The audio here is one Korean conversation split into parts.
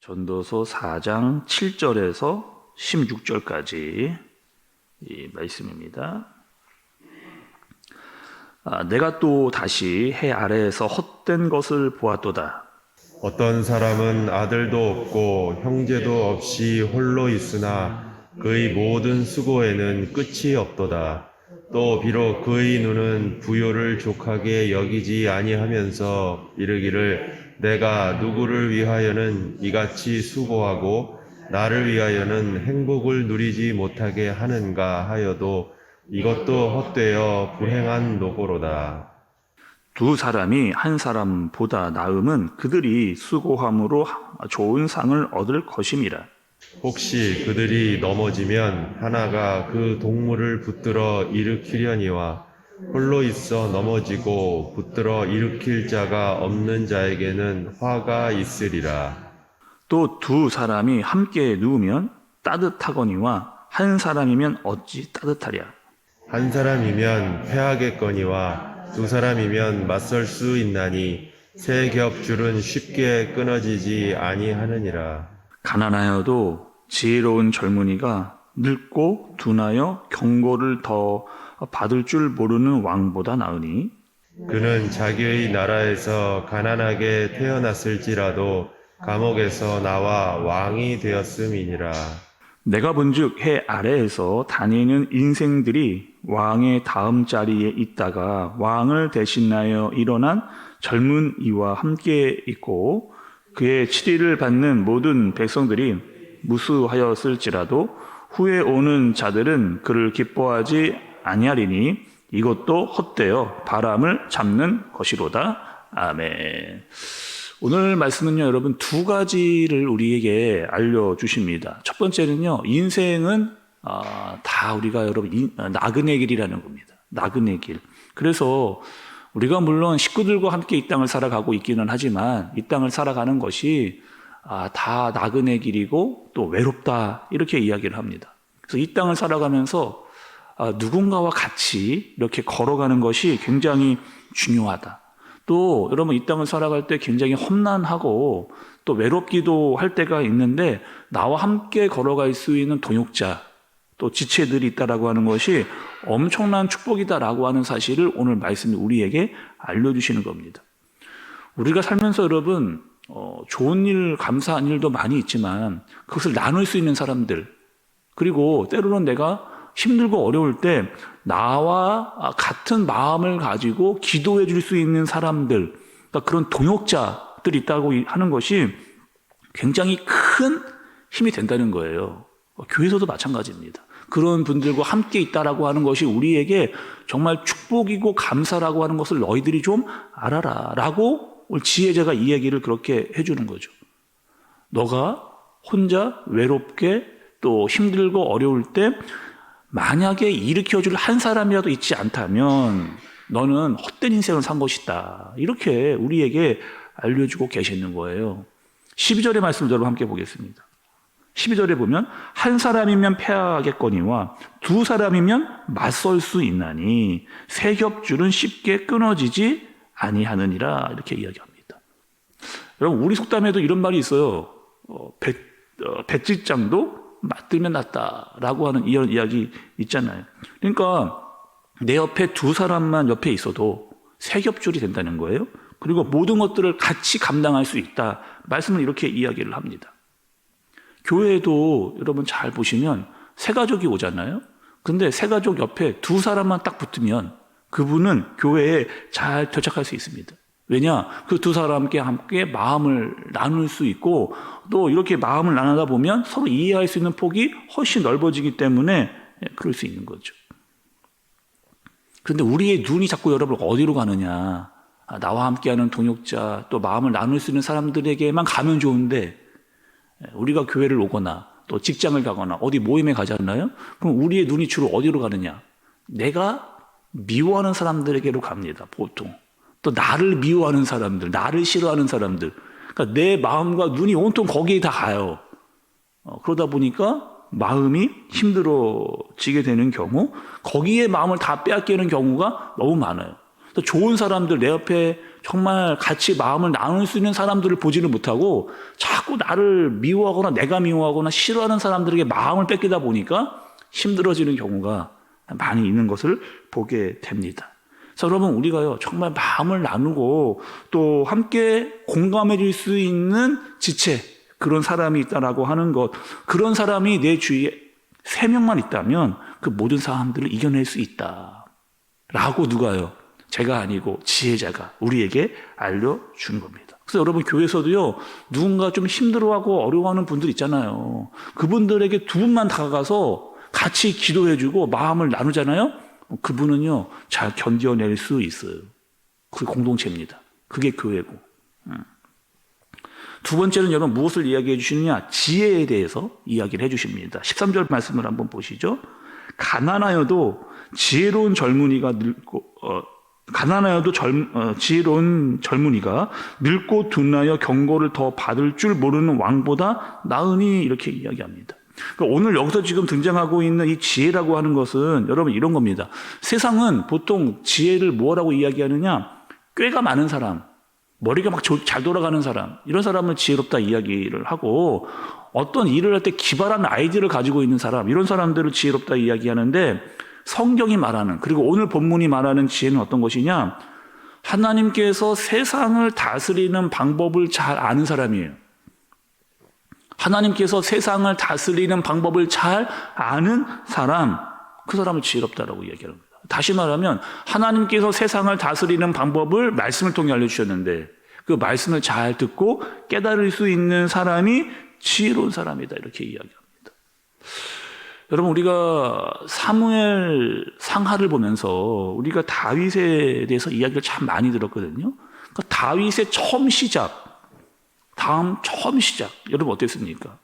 전도서 4장 7절에서 16절까지 이 말씀입니다. 내가 또 다시 해 아래에서 헛된 것을 보았도다. 어떤 사람은 아들도 없고 형제도 없이 홀로 있으나 그의 모든 수고에는 끝이 없도다. 또 비록 그의 눈은 부요를 족하게 여기지 아니하면서 이르기를 내가 누구를 위하여는 이같이 수고하고 나를 위하여는 행복을 누리지 못하게 하는가 하여도 이것도 헛되어 불행한 노고로다. 두 사람이 한 사람보다 나음은 그들이 수고함으로 좋은 상을 얻을 것임이라. 혹시 그들이 넘어지면 하나가 그 동물을 붙들어 일으키려니와 홀로 있어 넘어지고 붙들어 일으킬 자가 없는 자에게는 화가 있으리라. 또 두 사람이 함께 누우면 따뜻하거니와 한 사람이면 어찌 따뜻하랴. 한 사람이면 패하겠거니와 두 사람이면 맞설 수 있나니 세 겹줄은 쉽게 끊어지지 아니하느니라. 가난하여도 지혜로운 젊은이가 늙고 둔하여 경고를 더 받을 줄 모르는 왕보다 나으니 그는 자기의 나라에서 가난하게 태어났을지라도 감옥에서 나와 왕이 되었음이니라. 내가 본즉 해 아래에서 다니는 인생들이 왕의 다음 자리에 있다가 왕을 대신하여 일어난 젊은 이와 함께 있고 그의 치리를 받는 모든 백성들이 무수하였을지라도 후에 오는 자들은 그를 기뻐하지 아니하리니 이것도 헛되어 바람을 잡는 것이로다. 아멘. 오늘 말씀은요, 여러분 두 가지를 우리에게 알려주십니다. 첫 번째는요, 인생은 다 우리가 여러분 나그네 길이라는 겁니다. 나그네 길. 그래서 우리가 물론 식구들과 함께 이 땅을 살아가고 있기는 하지만 이 땅을 살아가는 것이 다 나그네 길이고 또 외롭다 이렇게 이야기를 합니다. 그래서 이 땅을 살아가면서 누군가와 같이 이렇게 걸어가는 것이 굉장히 중요하다. 또 여러분 이 땅을 살아갈 때 굉장히 험난하고 또 외롭기도 할 때가 있는데 나와 함께 걸어갈 수 있는 동역자 또 지체들이 있다라고 하는 것이 엄청난 축복이다라고 하는 사실을 오늘 말씀이 우리에게 알려주시는 겁니다. 우리가 살면서 여러분 좋은 일, 감사한 일도 많이 있지만 그것을 나눌 수 있는 사람들 그리고 때로는 내가 힘들고 어려울 때 나와 같은 마음을 가지고 기도해 줄 수 있는 사람들 그러니까 그런 동역자들이 있다고 하는 것이 굉장히 큰 힘이 된다는 거예요. 교회에서도 마찬가지입니다. 그런 분들과 함께 있다라고 하는 것이 우리에게 정말 축복이고 감사라고 하는 것을 너희들이 좀 알아라 라고 지혜자가 이 얘기를 그렇게 해주는 거죠. 너가 혼자 외롭게 또 힘들고 어려울 때 만약에 일으켜줄 한 사람이라도 있지 않다면 너는 헛된 인생을 산 것이다. 이렇게 우리에게 알려주고 계시는 거예요. 12절의 말씀을 여러분 함께 보겠습니다. 12절에 보면 한 사람이면 패하겠거니와 두 사람이면 맞설 수 있나니 세 겹줄은 쉽게 끊어지지 아니하느니라 이렇게 이야기합니다. 여러분 우리 속담에도 이런 말이 있어요. 배짓장도 맞들면 낫다라고 하는 이런 이야기 있잖아요. 그러니까 내 옆에 두 사람만 옆에 있어도 세 겹줄이 된다는 거예요. 그리고 모든 것들을 같이 감당할 수 있다. 말씀은 이렇게 이야기를 합니다. 교회에도 여러분 잘 보시면 세 가족이 오잖아요. 근데 세 가족 옆에 두 사람만 딱 붙으면 그분은 교회에 잘 도착할 수 있습니다. 왜냐? 그 두 사람께 함께 마음을 나눌 수 있고 또 이렇게 마음을 나누다 보면 서로 이해할 수 있는 폭이 훨씬 넓어지기 때문에 그럴 수 있는 거죠. 그런데 우리의 눈이 자꾸 여러분 어디로 가느냐? 나와 함께하는 동역자 또 마음을 나눌 수 있는 사람들에게만 가면 좋은데 우리가 교회를 오거나 또 직장을 가거나 어디 모임에 가잖아요. 그럼 우리의 눈이 주로 어디로 가느냐? 내가 미워하는 사람들에게로 갑니다. 보통. 또 나를 미워하는 사람들, 나를 싫어하는 사람들. 그러니까 내 마음과 눈이 온통 거기에 다 가요. 그러다 보니까 마음이 힘들어지게 되는 경우, 거기에 마음을 다 빼앗기는 경우가 너무 많아요. 또 좋은 사람들, 내 옆에 정말 같이 마음을 나눌 수 있는 사람들을 보지는 못하고 자꾸 나를 미워하거나 내가 미워하거나 싫어하는 사람들에게 마음을 뺏기다 보니까 힘들어지는 경우가 많이 있는 것을 보게 됩니다. 그래서 여러분, 우리가요 정말 마음을 나누고 또 함께 공감해 줄 수 있는 지체, 그런 사람이 있다라고 하는 것, 그런 사람이 내 주위에 3명만 있다면 그 모든 사람들을 이겨낼 수 있다 라고 누가요? 제가 아니고 지혜자가 우리에게 알려준 겁니다. 그래서 여러분, 교회에서도요 누군가 좀 힘들어하고 어려워하는 분들 있잖아요. 그분들에게 2분만 다가가서 같이 기도해주고 마음을 나누잖아요. 그분은요 잘 견뎌낼 수 있어요. 그게 공동체입니다. 그게 교회고. 두 번째는 여러분 무엇을 이야기해 주시느냐? 지혜에 대해서 이야기를 해 주십니다. 13절 말씀을 한번 보시죠. 가난하여도 지혜로운 젊은이가 지혜로운 젊은이가 늙고 둔하여 경고를 더 받을 줄 모르는 왕보다 나으니, 이렇게 이야기합니다. 그러니까 오늘 여기서 지금 등장하고 있는 이 지혜라고 하는 것은 여러분 이런 겁니다. 세상은 보통 지혜를 뭐라고 이야기하느냐? 꾀가 많은 사람, 머리가 막 잘 돌아가는 사람, 이런 사람을 지혜롭다 이야기를 하고, 어떤 일을 할 때 기발한 아이디어를 가지고 있는 사람, 이런 사람들을 지혜롭다 이야기하는데, 성경이 말하는, 그리고 오늘 본문이 말하는 지혜는 어떤 것이냐? 하나님께서 세상을 다스리는 방법을 잘 아는 사람이에요. 하나님께서 세상을 다스리는 방법을 잘 아는 사람, 그 사람을 지혜롭다라고 이야기합니다. 다시 말하면 하나님께서 세상을 다스리는 방법을 말씀을 통해 알려주셨는데 그 말씀을 잘 듣고 깨달을 수 있는 사람이 지혜로운 사람이다, 이렇게 이야기합니다. 여러분, 우리가 사무엘 상하를 보면서 우리가 다윗에 대해서 이야기를 참 많이 들었거든요. 그러니까 다윗의 처음 시작, 여러분 어땠습니까?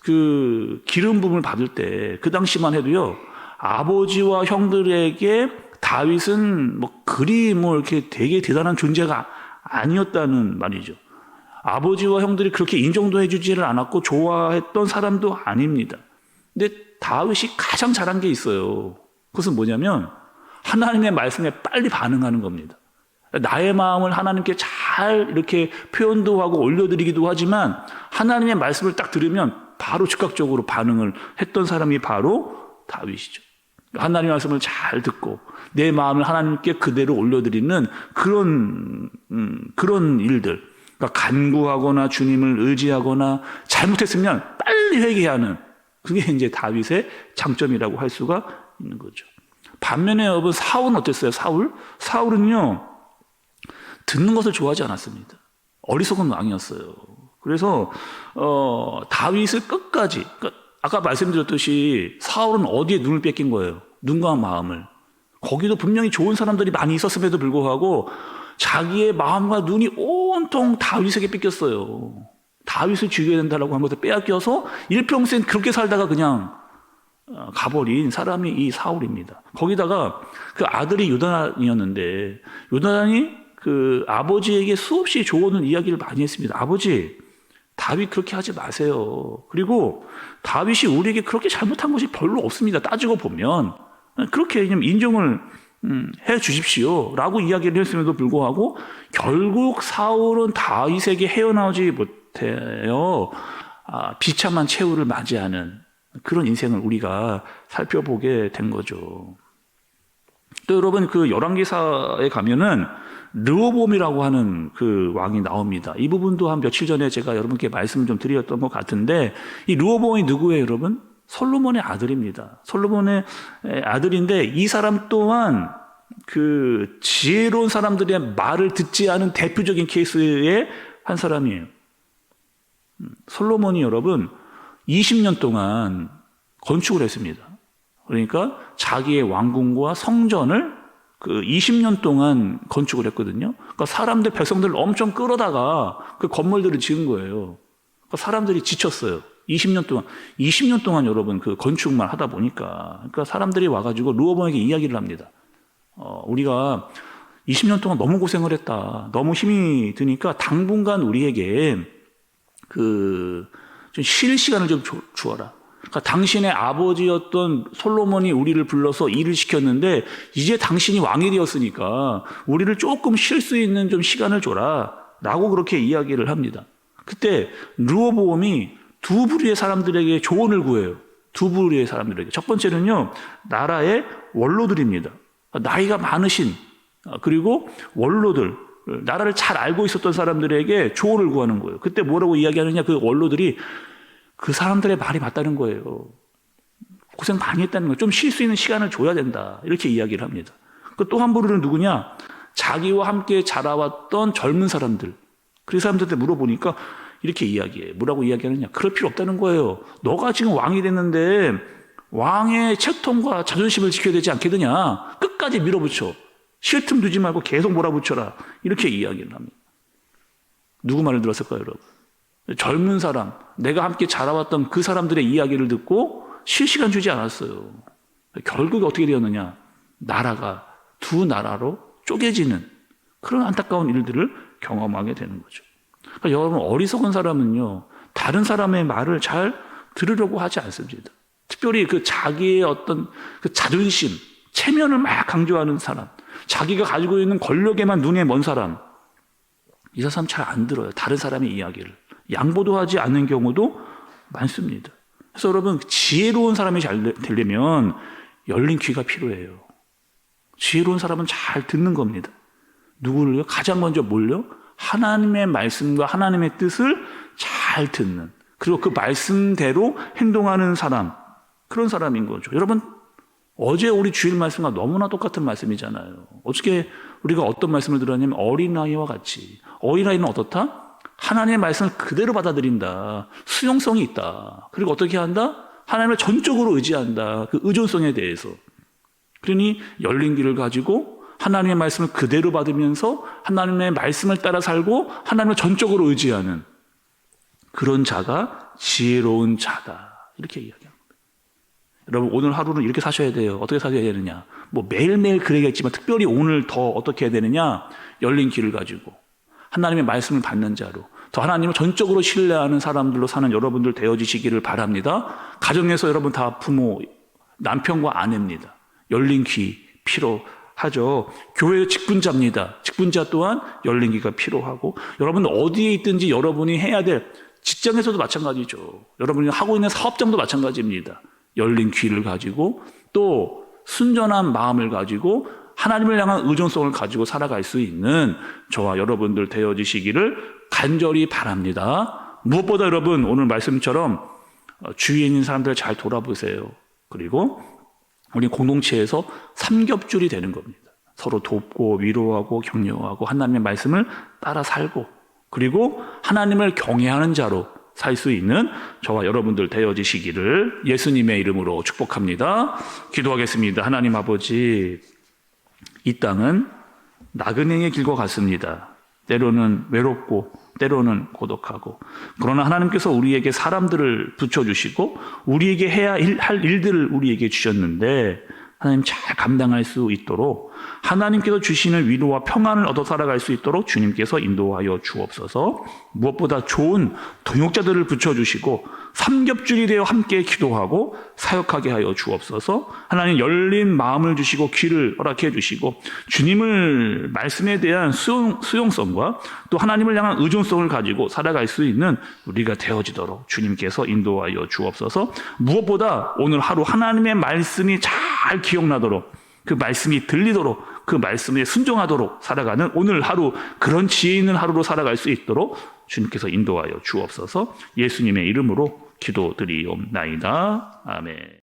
그 기름 부음을 받을 때 그 당시만 해도요, 아버지와 형들에게 다윗은 그리 이렇게 되게 대단한 존재가 아니었다는 말이죠. 아버지와 형들이 그렇게 인정도 해주지를 않았고 좋아했던 사람도 아닙니다. 근데 다윗이 가장 잘한 게 있어요. 그것은 뭐냐면 하나님의 말씀에 빨리 반응하는 겁니다. 나의 마음을 하나님께 잘 이렇게 표현도 하고 올려드리기도 하지만 하나님의 말씀을 딱 들으면 바로 즉각적으로 반응을 했던 사람이 바로 다윗이죠. 하나님의 말씀을 잘 듣고 내 마음을 하나님께 그대로 올려드리는 그런 일들, 그러니까 간구하거나 주님을 의지하거나 잘못했으면 빨리 회개하는, 그게 이제 다윗의 장점이라고 할 수가 있는 거죠. 반면에 여러분, 사울은 어땠어요? 사울은요 듣는 것을 좋아하지 않았습니다. 어리석은 왕이었어요. 그래서 다윗을 끝까지, 그러니까 아까 말씀드렸듯이 사울은 어디에 눈을 뺏긴 거예요? 눈과 마음을. 거기도 분명히 좋은 사람들이 많이 있었음에도 불구하고 자기의 마음과 눈이 온통 다윗에게 뺏겼어요. 다윗을 죽여야 된다고 한 것을 빼앗겨서 일평생 그렇게 살다가 그냥 가버린 사람이 이 사울입니다. 거기다가 그 아들이 요나단이었는데, 요나단이 그 아버지에게 수없이 조언을 이야기를 많이 했습니다. 아버지, 다윗 그렇게 하지 마세요. 그리고 다윗이 우리에게 그렇게 잘못한 것이 별로 없습니다. 따지고 보면 그렇게 인정을 해 주십시오 라고 이야기를 했음에도 불구하고 결국 사울은 다윗에게 헤어나오지 못해요. 비참한 최후를 맞이하는 그런 인생을 우리가 살펴보게 된 거죠. 또 여러분, 그 열왕기사에 가면은 르호보암이라고 하는 그 왕이 나옵니다. 이 부분도 한 며칠 전에 제가 여러분께 말씀을 좀 드렸던 것 같은데, 이 르호보암이 누구예요, 여러분? 솔로몬의 아들입니다. 솔로몬의 아들인데, 이 사람 또한 그 지혜로운 사람들의 말을 듣지 않은 대표적인 케이스의 한 사람이에요. 솔로몬이 여러분 20년 동안 건축을 했습니다. 그러니까 자기의 왕궁과 성전을 그 20년 동안 건축을 했거든요. 그러니까 사람들, 백성들을 엄청 끌어다가 그 건물들을 지은 거예요. 그러니까 사람들이 지쳤어요. 20년 동안 여러분 그 건축만 하다 보니까. 그러니까 사람들이 와가지고 르호보암에게 이야기를 합니다. 우리가 20년 동안 너무 고생을 했다. 너무 힘이 드니까 당분간 우리에게 좀 쉴 시간을 좀 주어라. 그러니까 당신의 아버지였던 솔로몬이 우리를 불러서 일을 시켰는데 이제 당신이 왕이 되었으니까 우리를 조금 쉴 수 있는 좀 시간을 줘라 라고 그렇게 이야기를 합니다. 그때 르호보암이 두 부류의 사람들에게 조언을 구해요. 두 부류의 사람들에게. 첫 번째는요, 나라의 원로들입니다. 나이가 많으신 그리고 원로들, 나라를 잘 알고 있었던 사람들에게 조언을 구하는 거예요. 그때 뭐라고 이야기하느냐, 그 원로들이 그 사람들의 말이 맞다는 거예요. 고생 많이 했다는 거예요. 좀 쉴 수 있는 시간을 줘야 된다. 이렇게 이야기를 합니다. 또 한 부류는 누구냐? 자기와 함께 자라왔던 젊은 사람들. 그 사람들한테 물어보니까 이렇게 이야기해요. 뭐라고 이야기하느냐? 그럴 필요 없다는 거예요. 너가 지금 왕이 됐는데 왕의 채통과 자존심을 지켜야 되지 않겠느냐? 끝까지 밀어붙여. 쉴 틈 두지 말고 계속 몰아붙여라. 이렇게 이야기를 합니다. 누구 말을 들었을까요, 여러분? 젊은 사람, 내가 함께 자라왔던 그 사람들의 이야기를 듣고 쉴 시간 주지 않았어요. 결국에 어떻게 되었느냐? 나라가 두 나라로 쪼개지는 그런 안타까운 일들을 경험하게 되는 거죠. 그러니까 여러분, 어리석은 사람은요, 다른 사람의 말을 잘 들으려고 하지 않습니다. 특별히 그 자기의 어떤 그 자존심, 체면을 막 강조하는 사람, 자기가 가지고 있는 권력에만 눈에 먼 사람, 이 사람 잘 안 들어요. 다른 사람의 이야기를. 양보도 하지 않는 경우도 많습니다. 그래서 여러분, 지혜로운 사람이 잘 되려면 열린 귀가 필요해요. 지혜로운 사람은 잘 듣는 겁니다. 누구를요? 가장 먼저 뭘요? 하나님의 말씀과 하나님의 뜻을 잘 듣는, 그리고 그 말씀대로 행동하는 사람, 그런 사람인 거죠. 여러분, 어제 우리 주일 말씀과 너무나 똑같은 말씀이잖아요. 어떻게 우리가 어떤 말씀을 들었냐면 어린아이와 같이. 어린아이는 어떻다? 하나님의 말씀을 그대로 받아들인다. 수용성이 있다. 그리고 어떻게 한다? 하나님을 전적으로 의지한다. 그 의존성에 대해서. 그러니 열린 귀를 가지고 하나님의 말씀을 그대로 받으면서 하나님의 말씀을 따라 살고 하나님을 전적으로 의지하는 그런 자가 지혜로운 자다. 이렇게 이야기합니다. 여러분, 오늘 하루는 이렇게 사셔야 돼요. 어떻게 사셔야 되느냐? 뭐 매일매일 그래야겠지만 특별히 오늘 더 어떻게 해야 되느냐? 열린 귀를 가지고 하나님의 말씀을 받는 자로, 더 하나님을 전적으로 신뢰하는 사람들로 사는 여러분들 되어지시기를 바랍니다. 가정에서 여러분 다 부모, 남편과 아내입니다. 열린 귀 필요하죠. 교회의 직분자입니다. 직분자 또한 열린 귀가 필요하고, 여러분 어디에 있든지 여러분이 해야 될 직장에서도 마찬가지죠. 여러분이 하고 있는 사업장도 마찬가지입니다. 열린 귀를 가지고 또 순전한 마음을 가지고 하나님을 향한 의존성을 가지고 살아갈 수 있는 저와 여러분들 되어지시기를 간절히 바랍니다. 무엇보다 여러분, 오늘 말씀처럼 주위에 있는 사람들을 잘 돌아보세요. 그리고 우리 공동체에서 삼겹줄이 되는 겁니다. 서로 돕고 위로하고 격려하고 하나님의 말씀을 따라 살고, 그리고 하나님을 경외하는 자로 살 수 있는 저와 여러분들 되어지시기를 예수님의 이름으로 축복합니다. 기도하겠습니다. 하나님 아버지, 이 땅은 나그네의 길과 같습니다. 때로는 외롭고 때로는 고독하고, 그러나 하나님께서 우리에게 사람들을 붙여주시고 우리에게 해야 할 일들을 우리에게 주셨는데 하나님 잘 감당할 수 있도록, 하나님께서 주시는 위로와 평안을 얻어 살아갈 수 있도록 주님께서 인도하여 주옵소서. 무엇보다 좋은 동역자들을 붙여주시고 삼겹줄이 되어 함께 기도하고 사역하게 하여 주옵소서. 하나님 열린 마음을 주시고 귀를 허락해 주시고 주님을 말씀에 대한 수용성과 또 하나님을 향한 의존성을 가지고 살아갈 수 있는 우리가 되어지도록 주님께서 인도하여 주옵소서. 무엇보다 오늘 하루 하나님의 말씀이 잘 기억나도록, 그 말씀이 들리도록, 그 말씀에 순종하도록 살아가는 오늘 하루, 그런 지혜 있는 하루로 살아갈 수 있도록 주님께서 인도하여 주옵소서. 예수님의 이름으로 기도드리옵나이다. 아멘.